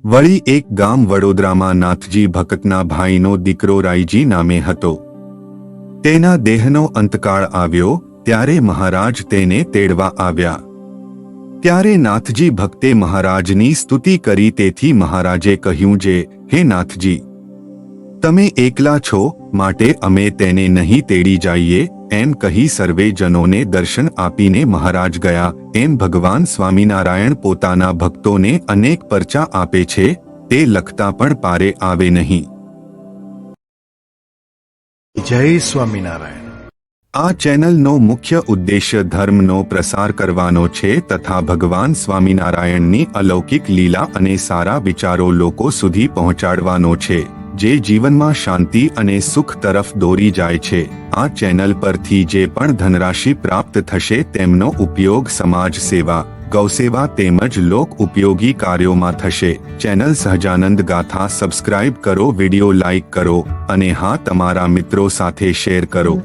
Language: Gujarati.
વળી એક ગામ વડોદરામાં નાથજી ભકતના ભાઈનો દીકરો રાયજી નામે હતો. તેના દેહનો અંતકાળ આવ્યો ત્યારે મહારાજ તેને તેડવા આવ્યા. ત્યારે નાથજી ભક્તે મહારાજની સ્તુતિ કરી. તેથી મહારાજે કહ્યું જે, હે નાથજી, તમે એકલા છો માટે અમે તેને નહીં તેડી જઈએ. એમ કહી સર્વે જનોને દર્શન આપીને મહારાજ ગયા. એમ ભગવાન સ્વામિનારાયણ પોતાના ભક્તોને અનેક પરચા આપે છે, તે લખતા પણ પારે આવે નહીં. જય સ્વામિનારાયણ. આ ચેનલનો મુખ્ય ઉદ્દેશ્ય ધર્મનો પ્રસાર કરવાનો છે તથા ભગવાન સ્વામિનારાયણની અલૌકિક લીલા અને સારા વિચારો લોકો સુધી પહોંચાડવાનો છે, જે જીવનમાં શાંતિ અને સુખ તરફ દોરી જાય છે. આ ચેનલ પરથી જે પણ ધનરાશિ પ્રાપ્ત થશે તેમનો ઉપયોગ સમાજ સેવા, ગૌસેવા તેમજ લોક ઉપયોગી કાર્યોમાં થશે. ચેનલ સહજાનંદ ગાથા સબસ્ક્રાઇબ કરો, વિડિયો લાઇક કરો અને હા, તમારા મિત્રો સાથે શેર કરો.